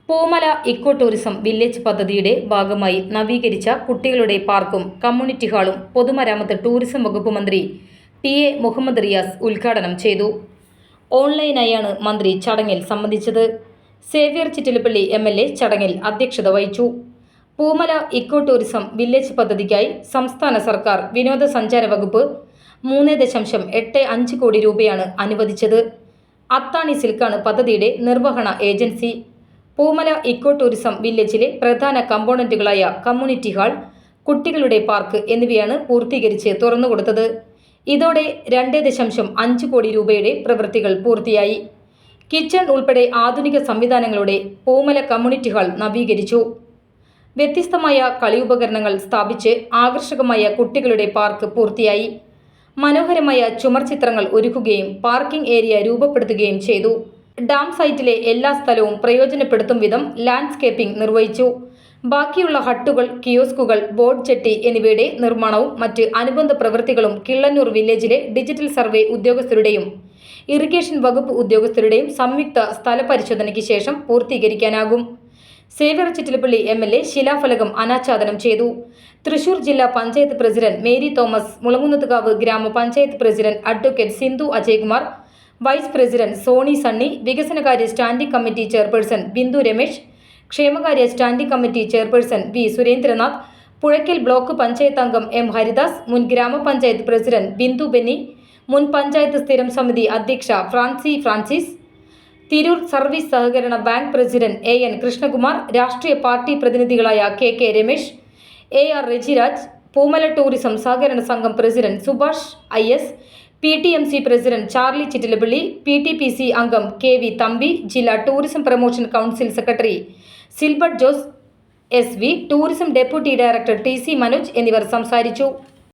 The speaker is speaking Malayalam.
പൂമല ഇക്കോ ടൂറിസം വില്ലേജ് പദ്ധതിയുടെ ഭാഗമായി നവീകരിച്ച കുട്ടികളുടെ പാർക്കും കമ്മ്യൂണിറ്റി ഹാളും പൊതുമരാമത്ത് ടൂറിസം വകുപ്പ് മന്ത്രി ടി.എ. മുഹമ്മദ് റിയാസ് ഉദ്ഘാടനം ചെയ്തു. ഓൺലൈനായാണ് മന്ത്രി ചടങ്ങിൽ സംബന്ധിച്ചത്. Xavier Chittilappilly MLA. ചടങ്ങിൽ അധ്യക്ഷത വഹിച്ചു. പൂമല ഇക്കോ ടൂറിസം വില്ലേജ് പദ്ധതിക്കായി സംസ്ഥാന സർക്കാർ വിനോദസഞ്ചാര വകുപ്പ് 3.85 കോടി രൂപയാണ് അനുവദിച്ചത്. അത്താണി സിൽക്കാണ് പദ്ധതിയുടെ നിർവഹണ ഏജൻസി. പൂമല ഇക്കോ ടൂറിസം വില്ലേജിലെ പ്രധാന കമ്പോണന്റുകളായ കമ്മ്യൂണിറ്റി ഹാൾ, കുട്ടികളുടെ പാർക്ക് എന്നിവയാണ് പൂർത്തീകരിച്ച് തുറന്നുകൊടുത്തത്. ഇതോടെ 2.5 കോടി രൂപയുടെ പ്രവൃത്തികൾ പൂർത്തിയായി. കിച്ചൺ ഉൾപ്പെടെ ആധുനിക സംവിധാനങ്ങളോടെ പൂമല കമ്മ്യൂണിറ്റി ഹാൾ നവീകരിച്ചു. വ്യത്യസ്തമായ കളിയുപകരണങ്ങൾ സ്ഥാപിച്ച് ആകർഷകമായ കുട്ടികളുടെ പാർക്ക് പൂർത്തിയായി. മനോഹരമായ ചുമർ ചിത്രങ്ങൾ ഒരുക്കുകയും പാർക്കിംഗ് ഏരിയ രൂപപ്പെടുത്തുകയും ചെയ്തു. ഡാം സൈറ്റിലെ എല്ലാ സ്ഥലവും പ്രയോജനപ്പെടുത്തും വിധം ലാൻഡ്സ്കേപ്പിംഗ് നിർവഹിച്ചു. ബാക്കിയുള്ള ഹട്ടുകൾ, കിയോസ്കുകൾ, ബോട്ട് ജെട്ടി എന്നിവയുടെ നിർമ്മാണവും മറ്റ് അനുബന്ധ പ്രവൃത്തികളും കിള്ളന്നൂർ വില്ലേജിലെ ഡിജിറ്റൽ സർവേ ഉദ്യോഗസ്ഥരുടെയും ഇറിഗേഷൻ വകുപ്പ് ഉദ്യോഗസ്ഥരുടെയും സംയുക്ത സ്ഥലപരിശോധനയ്ക്ക് ശേഷം പൂർത്തീകരിക്കാനാകും. Xavier Chittilappilly MLA. ശിലാഫലകം അനാച്ഛാദനം ചെയ്തു. തൃശൂർ ജില്ലാ panchayat president Mary Thomas, Mulangunnathukavu ഗ്രാമപഞ്ചായത്ത് president advocate Sindhu Ajaykumar, vice president Soni Sunny, വികസനകാര്യ standing committee chairperson Bindu Ramesh, ക്ഷേമകാര്യ standing committee chairperson V. Surendranath, Puzhakkal block panchayat അംഗം എം. ഹരിദാസ്, മുൻ ഗ്രാമപഞ്ചായത്ത് പ്രസിഡന്റ് ബിന്ദു ബെന്നി, മുൻ പഞ്ചായത്ത് സ്ഥിരം സമിതി അധ്യക്ഷ ഫ്രാൻസി ഫ്രാൻസിസ്, തിരൂർ സർവീസ് സഹകരണ ബാങ്ക് പ്രസിഡന്റ് എ.എൻ. കൃഷ്ണകുമാർ, രാഷ്ട്രീയ പാർട്ടി പ്രതിനിധികളായ K. Ramesh, A R. Rajiraj, Poomala tourism സഹകരണ സംഘം president Subhash I S., PTMC president Charlie Chittilappilly, PTPC അംഗം കെ.വി. തമ്പി, ജില്ലാ tourism promotion council secretary Silbert Jose S V., tourism deputy director T C. Manoj എന്നിവർ സംസാരിച്ചു.